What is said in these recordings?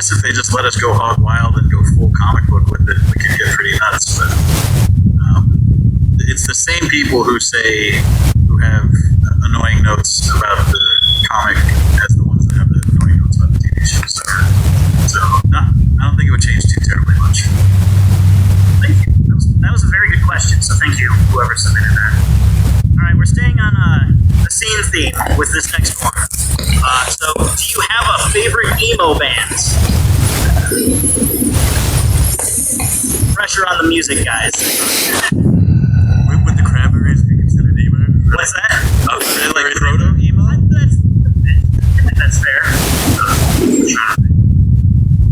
guess if they just let us go hog wild and go full comic book with it, we could get pretty nuts. But it's the same people who have annoying notes about the comic as the ones that have the annoying notes about the TV show. So no, I don't think it would change too terribly much. Thank you. That was a very good question, so thank you, whoever submitted that. All right, we're staying on the scene theme with this next one. So, do you have a favorite emo band? Pressure on the music, guys. Would the Cranberries be considered emo? What's that? Oh, like proto emo? I think that's fair.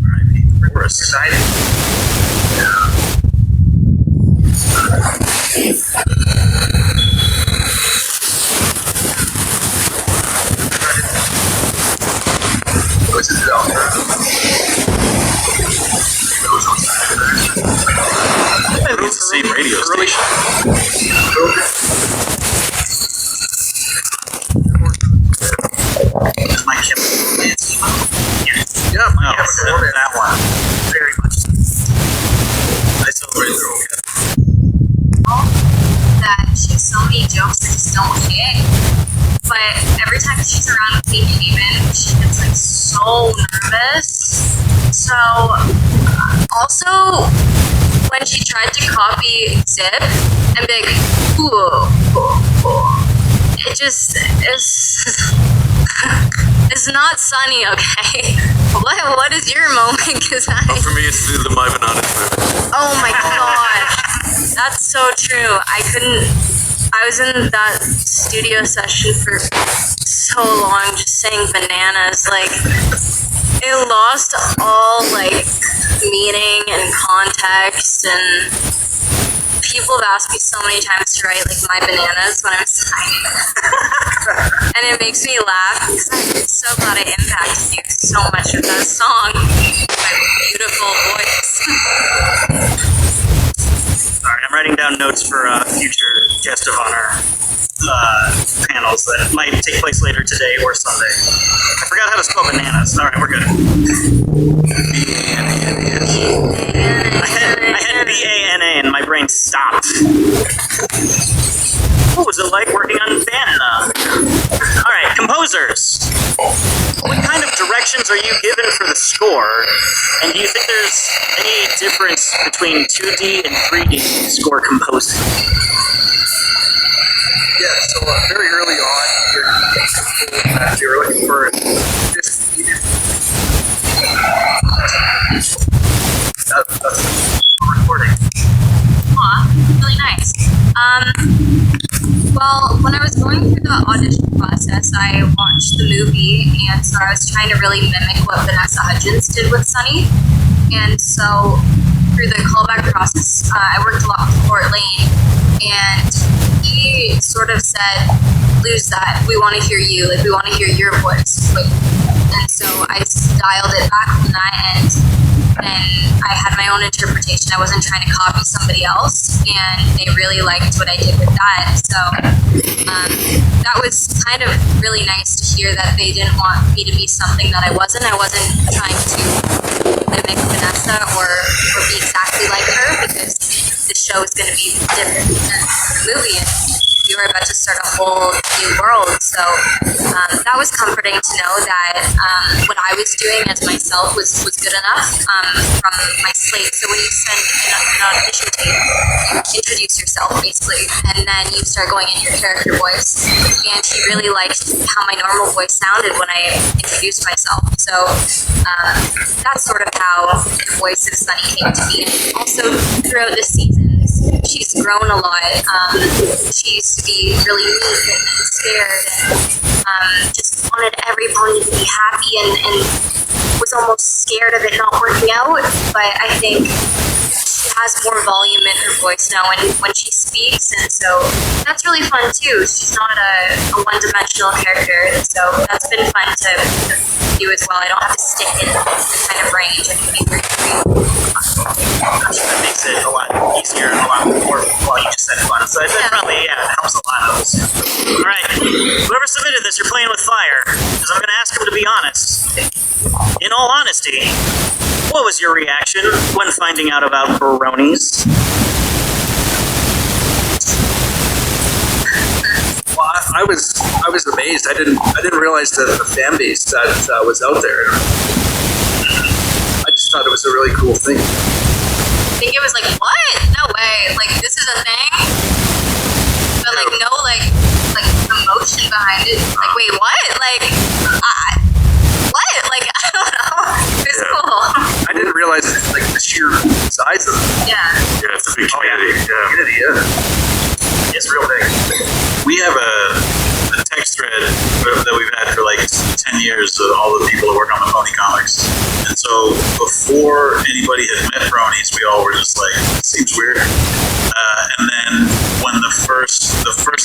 R.I.P. The Forest. What's it about? It's the same radio station. My Chemical Romance. Yes. Yeah, My Chemical Romance. That one. Very much. I celebrate their own. That she has so many jokes that just don't hit. But every time she's around Pete Haven, she gets like so nervous. So also when she tried to copy Zip and be like, ooh, it just is. It's not Sunny, okay? What is your moment? Cause For me, it's the My Bananas movie. oh my god, that's so true. I was in that studio session for so long, just saying bananas. Like, it lost all like meaning and context, and people have asked me so many times to write like my bananas when I'm signing. And it makes me laugh because I'm so glad I impacted you so much with that song. My beautiful voice. Alright, I'm writing down notes for future guest of honor panels that might take place later today or Sunday. I forgot how to spell bananas. Alright, we're good. I had B-A-N-A and my brain stopped. What was it like working on Banana? Alright, composers. What kind of directions are you given for the score? And do you think there's any difference between 2D and 3D score composing? Yeah, so very early on, you're looking for this. That's recording. Aw, really nice. Well, when I was going through the audition process, I watched the movie, and so I was trying to really mimic what Vanessa Hudgens did with Sunny. And so through the callback process, I worked a lot with Court Lane, and he sort of said, lose that, we want to hear you, like we want to hear your voice. And so I dialed it back from that end, and I had my own interpretation. I wasn't trying to copy somebody else, and they really liked what I did with that. So that was kind of really nice to hear that they didn't want me to be something that I wasn't. I wasn't trying to mimic Vanessa or be exactly like her, because the show is going to be different than the movie, and we were about to start a whole new world. So that was comforting to know that what I was doing as myself was good enough from my slate. So when you send an audition tape, you introduce yourself basically, and then you start going in your character voice. And she really liked how my normal voice sounded when I introduced myself. So that's sort of how the voice of Sunny came to be. And also throughout the seasons, she's grown a lot. She used to be really meek and scared, and just wanted everybody to be happy, and was almost scared of it not working out. But I think she has more volume in her voice now when she speaks, and so that's really fun too. She's not a one-dimensional character, so that's been fun to do as well. I don't have to stick in this kind of range. I can be very free. That makes it a lot easier and a lot more, well, you just said fun. So it probably, it helps a lot of those. Alright, whoever submitted this, you're playing with fire, because I'm going to ask him to be honest. In all honesty, what was your reaction when finding out about bronies? Well, I was amazed. I didn't realize the fan base that was out there. I just thought it was a really cool thing. I think it was like, what? No way. Like, this is a thing? But, like, no, like emotion behind it. Like, wait, what? Like, what? Like, I don't know. It's cool. I didn't realize like the sheer size of it. Yeah. Yeah, it's a big community. Community, it's real big. We have a text thread that we've had for like 10 years of all the people that work on the Pony comics. And so before anybody had met bronies, we all were just like, it seems weird. And then when the first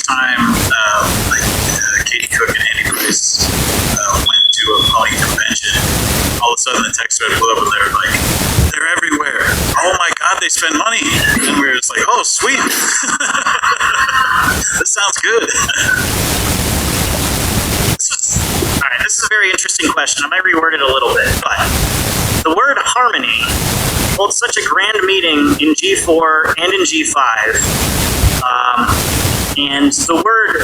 time Katie Cook and Andy Price went to a pony convention, all of a sudden the text thread blew up and they were like, they're everywhere. Oh my God, they spend money. And we were just like, oh, sweet. This sounds good. All right, this is a very interesting question. I might reword it a little bit, but the word harmony holds such a grand meaning in G4 and in G5. And the word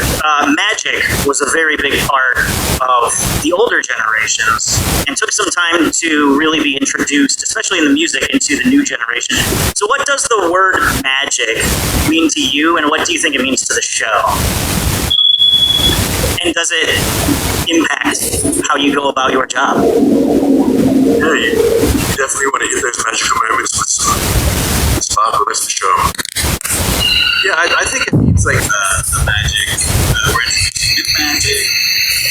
magic was a very big part of the older generations and took some time to really be introduced, especially in the music, into the new generation. So what does the word magic mean to you, and what do you think it means to the show? And does it impact how you go about your job? Yeah, you definitely want to hit those magical moments with some sparkle. That's for sure. Yeah, I think it means like the magic, we're introducing new magic,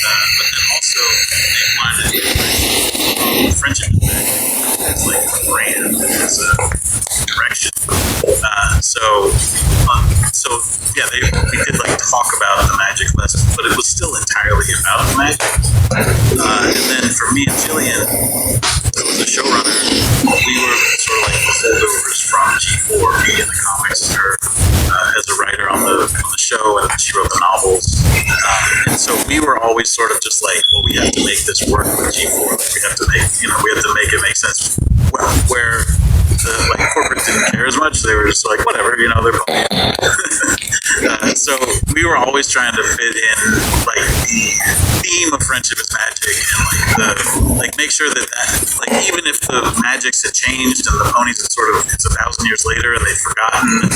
but then also they wanted to do friendship is magic. It's like a brand, it's a direction. So yeah, we did like talk about the magic lesson, but it was still entirely about the magic. And then for me and Jillian, who was the showrunner, we were sort of like the holdovers from G4, me in the comics, her as a writer on the show, and she wrote the novels. And so we were always sort of just like, well, we have to make this work with G4. Like, we have to make it make sense. Well, where the corporate didn't care as much, they were just like, whatever, they're probably. So we were always trying to fit in like the theme of friendship is magic, and like make sure that like even if the magics had changed and the ponies had it's 1,000 years later and they've forgotten,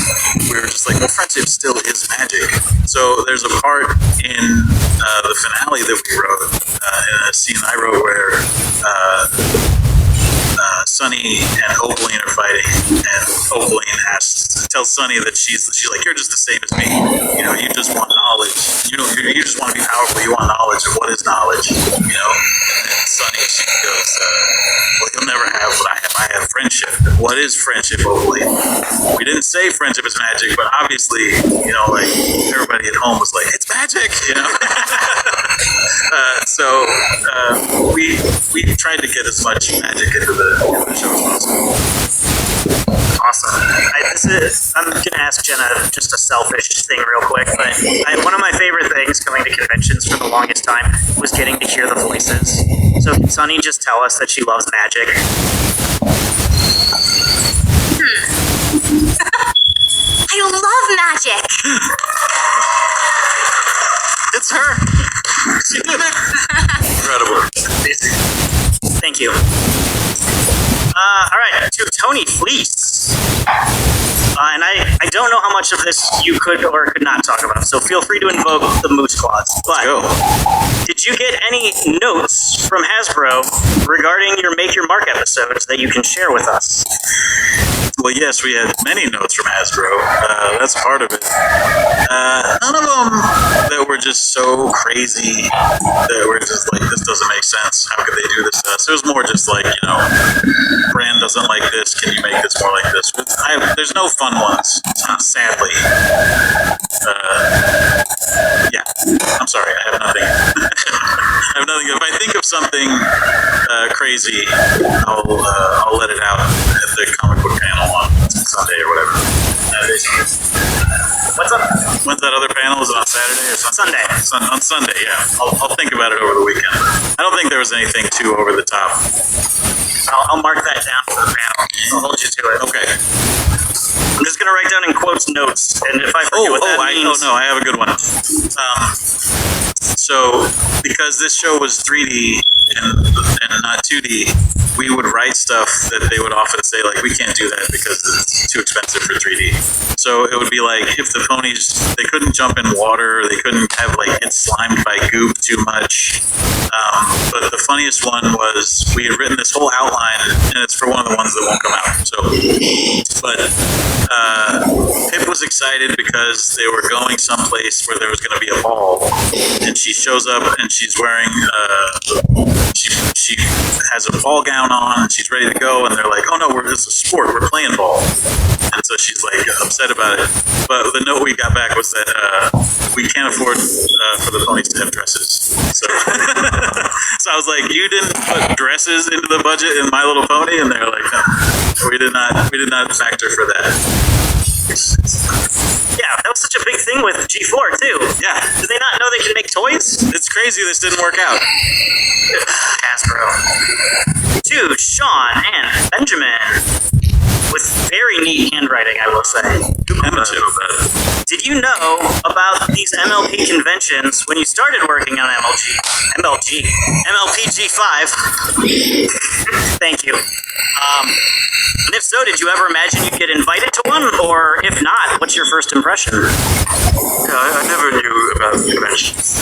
we were just like, well, friendship still is magic. So there's a part in the finale that we wrote, in a scene I wrote where Sunny and Opaline are fighting, and Opaline tells Sunny that she's like, you're just the same as me. You just want knowledge. You just want to be powerful. You want knowledge. And what is knowledge? And then Sunny, she goes, well, you'll never have what I have. I have friendship. What is friendship, Opaline? We didn't say friendship is magic, but obviously, like everybody at home was like, it's magic. So we tried to get as much magic into the show as possible. Awesome. I'm going to ask Jenna just a selfish thing real quick, but one of my favorite things coming to conventions for the longest time was getting to hear the voices. So can Sunny just tell us that she loves magic? I love magic. It's her. She did it. Incredible. Thank you. All right, to Tony Fleece. And I don't know how much of this you could or could not talk about, so feel free to invoke the Moose Clause. But did you get any notes from Hasbro regarding your Make Your Mark episodes that you can share with us? Well, yes, we had many notes from Hasbro. That's part of it. None of them that were just so crazy that were just like, this doesn't make sense. How could they do this to us? It was more just like, brand doesn't like this. Can you make this more like this? There's no fun ones, sadly. Yeah, I'm sorry. I have nothing. I have nothing. If I think of something crazy, I'll let it out at the comic book panel on Sunday or whatever. What's up? When's that other panel? Is it on Saturday or Sunday? Sunday. On Sunday, yeah. I'll think about it over the weekend. I don't think there was anything too over the top. I'll mark that down for the panel. I'll hold you to it. Okay. I'm just gonna write down in quotes notes, and if I forget what that means, I have a good one. So because this show was 3D and not 2D, we would write stuff that they would often say like, we can't do that because it's too expensive for 3D. So it would be like if the ponies, they couldn't jump in water, they couldn't have like get slimed by goop too much. But the funniest one was we had written this whole outline, and it's for one of the ones that won't come out. So, but Pip was excited because they were going someplace where there was going to be a ball, and she shows up and she's wearing she has a ball gown on, and she's ready to go, and they're like, oh no, it's a sport, we're playing ball. And so she's like upset about it. But the note we got back was that we can't afford for the ponies to have dresses. So, so I was like, you didn't put dresses into the budget in My Little Pony? And they're like, no, we did not factor for that. yeah, that was such a big thing with G4 too. Yeah, Did they not know they could make toys? it's crazy this didn't work out. Hasbro. To Sean and Benjamin, with very neat handwriting, I will say. Emma too. Did you know about these MLP conventions when you started working on MLPG5? Thank you. And if so, did you ever imagine you'd get invited to one? Or if not, what's your first impression? Yeah, I never knew about the conventions.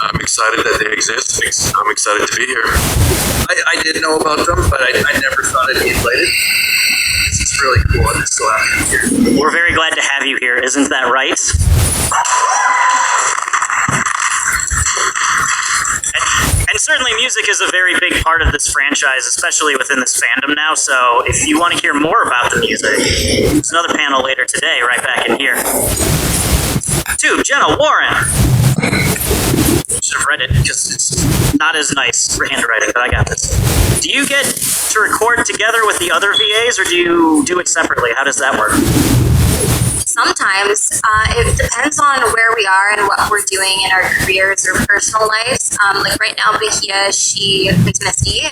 I'm excited that they exist. I'm excited to be here. I did know about them, but I never thought I'd be invited. It's really cool, and it's so happy to be here. We're very glad to have you here, isn't that right? And certainly music is a very big part of this franchise, especially within this fandom now, so if you want to hear more about the music, there's another panel later today, right back in here. To Jenna Warren. Should have read it, because it's not as nice for handwriting, but I got this. Do you get to record together with the other VAs, or do you do it separately? How does that work? Sometimes it depends on where we are and what we're doing in our careers or personal lives. Like right now, Bahia, Miss Misty,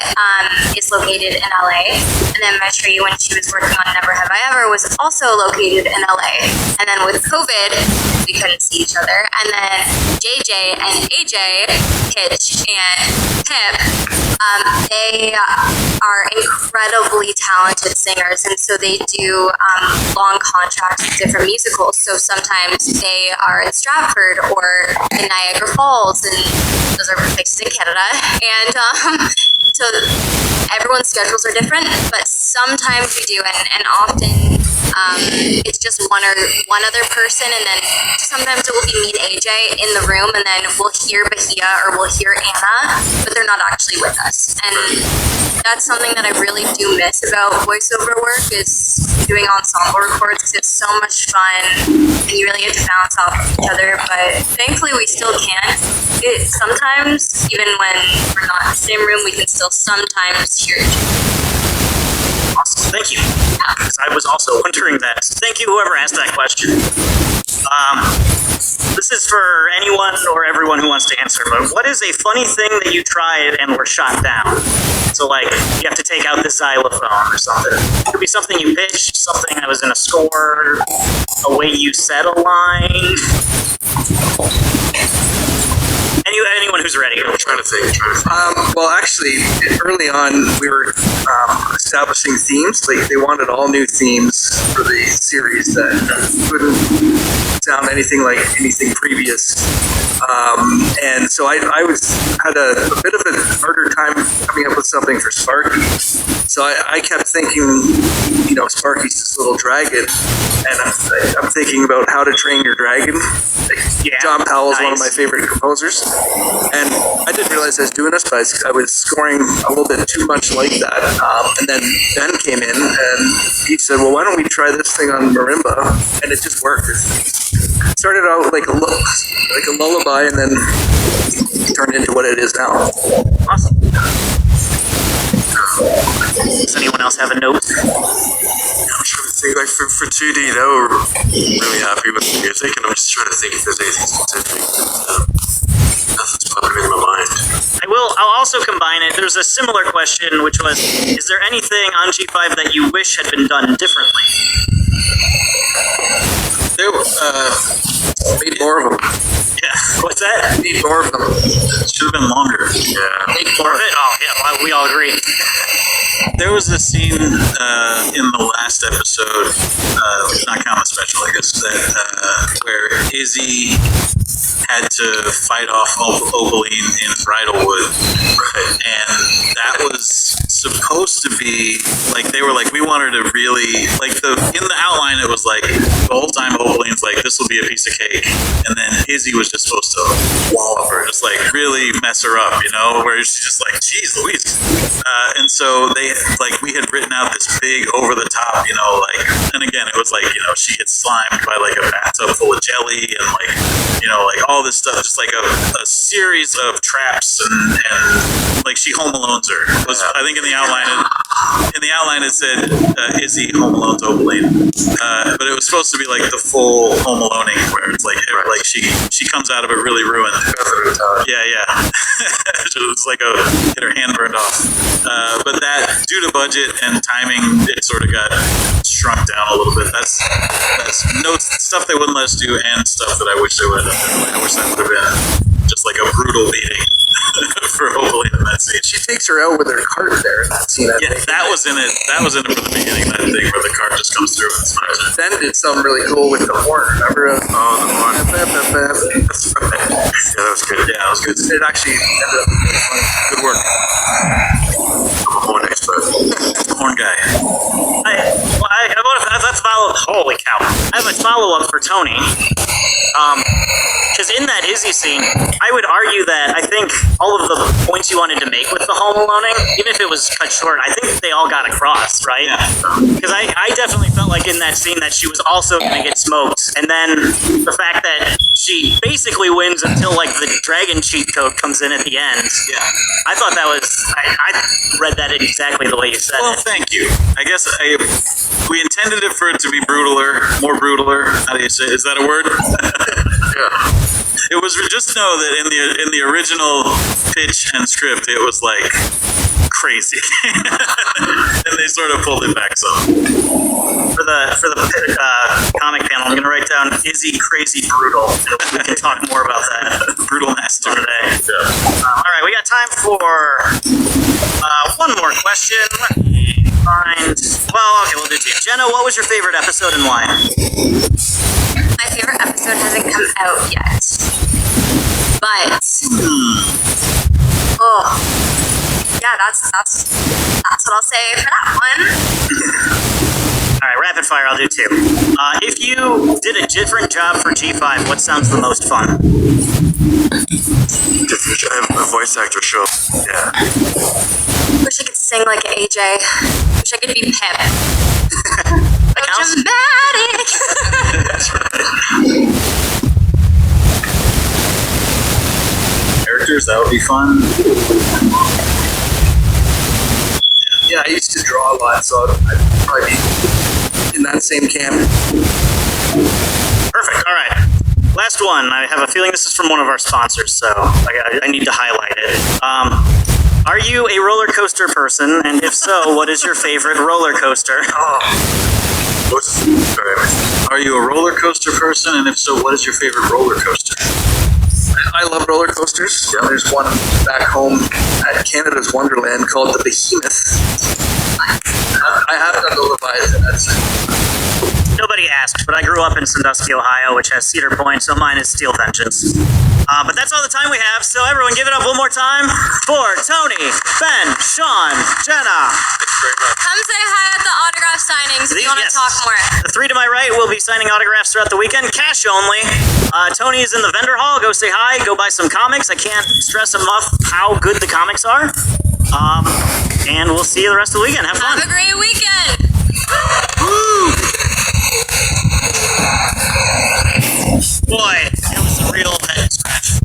is located in LA, and then Metri, when she was working on Never Have I Ever, was also located in LA. And then with COVID, we couldn't see each other. And then JJ and AJ, Hitch and Pip, they are incredibly talented singers, and so they do long contracts with different musicals. So sometimes they are in Stratford or in Niagara Falls, and those are places in Canada. And so everyone's schedules are different, but sometimes we do, and often it's just one other person, and then sometimes it will be me and AJ in the room, and then we'll hear Bahia or we'll hear Anna, but they're not actually with us. And that's something that I really do miss about voiceover work, is doing ensemble records, because it's so much fun and you really get to bounce off of each other. But thankfully we still can. Sometimes, even when we're not in the same room, we can still sometimes hear each other. Awesome, thank you. Because I was also wondering that. Thank you, whoever asked that question. This is for anyone or everyone who wants to answer, but what is a funny thing that you tried and were shot down? So like, you have to take out the xylophone or something. It could be something you pitched, something that was in a score, a way you said a line. Anyone who's ready. I'm trying to think. Well, actually, early on, we were establishing themes. They wanted all new themes for the series that wouldn't sound anything like anything previous. And so I had a bit of a harder time coming up with something for Sparky. So I kept thinking, Sparky's this little dragon, and I'm thinking about How to Train Your Dragon. Yeah, John Powell is one of nice. my favorite composers, and I didn't realize I was doing this, but I was scoring a little bit too much like that. And then Ben came in, and he said, "Well, why don't we try this thing on marimba?" And it just worked. It started out like a lullaby, and then turned into what it is now. Awesome. Does anyone else have a note? I'm trying to think, like for 2D, they were really happy with the music, and I'm just trying to think if there's anything specific. Nothing's popping in my mind. I will I'll also combine it. There's a similar question, which was, is there anything on G5 that you wish had been done differently? There, Need more of them. Yeah. What's that? Need more of them. it should have been longer. Yeah. Need more of it? Oh, yeah, well, we all agree. There was a scene in the last episode, not Common Special, I guess, that where Izzy had to fight off Opaline in Bridalwood, right? And that was supposed to be like, they were like, we want her to really like in the outline it was like the whole time Opaline's like, this will be a piece of cake, and then Izzy was just supposed to wallop her, just like really mess her up, you know, where she's just like, geez Louise. And so they like, we had written out this big over the top, you know, like, and again it was like, you know, she gets slimed by like a bathtub full of jelly and like, you know, like all this stuff, just like a series of traps and like she Home Alones her. Was, I think in the outline it said Izzy Home Alone's Opaline, but it was supposed to be like the full Home Aloning where it's like she comes out of it really ruined. Yeah. It was like get her hand burned off. But that, due to budget and timing, it sort of got shrunk down a little bit. That's notes, stuff they wouldn't let us do, and stuff that I wish they would have done. I wish that would have been just like a brutal beating for Opaline in that scene. She takes her out with her cart there in that scene. Yeah, that was in it. That was in it from the beginning. That thing where the cart just comes through and smashes it. Then did something really cool with the horn. Remember? The horn. That's right. Yeah, that was good. Yeah, that was good. It actually ended up being funny. Good work. I'm a horn expert. Horn guy. Let's follow. Holy cow! I have a follow-up for Tony. Because in that Izzy scene, I would argue that I think all of the points you wanted to make with the Home Aloning, even if it was cut short, I think they all got across, right? Yeah. Because I definitely felt like in that scene that she was also going to get smoked, and then the fact that she basically wins until like the dragon cheat code comes in at the end. Yeah. I thought that was. I read that exactly the way you said Well, it. thank you. I guess we intended it for it to be more brutaler. How do you say? Is that a word? Yeah. It was just know that in the original pitch and script, it was like crazy, and they sort of pulled it back some. For the comic panel, I'm going to write down Izzy Crazy Brutal. We can talk more about that. Brutal master. Today. Yeah. All right, we got time for one more question. Let me find. Well, okay, we'll do two. Jenna, what was your favorite episode and why? My favorite episode hasn't come out yet. But yeah, that's what I'll say for that one. All right, rapid fire. I'll do two. If you did a different job for G5, what sounds the most fun? Different. I have a voice actor show. Yeah. Wish I could sing like AJ. Wish I could be Pip. That counts? Dramatic. That's right. Characters, that would be fun. Yeah, I used to draw a lot, so I'd probably be in that same camp. Perfect. All right. Last one. I have a feeling this is from one of our sponsors, so I need to highlight it. Are you a roller coaster person? And if so, what is your favorite roller coaster? Are you a roller coaster person? And if so, what is your favorite roller coaster? I love roller coasters. Yeah. There's one back home at Canada's Wonderland called the Behemoth. I have done the Leviathan. Nobody asked, but I grew up in Sandusky, Ohio, which has Cedar Point, so mine is Steel Vengeance. But that's all the time we have, so everyone give it up one more time for Tony, Ben, Sean, Jenna. Come say hi at the autograph signings if you want to Yes. talk more. The three to my right will be signing autographs throughout the weekend, cash only. Tony is in the vendor hall. Go say hi, go buy some comics. I can't stress enough how good the comics are. And we'll see you the rest of the weekend. Have fun. Have a great weekend. Boy, it was a real head scratch.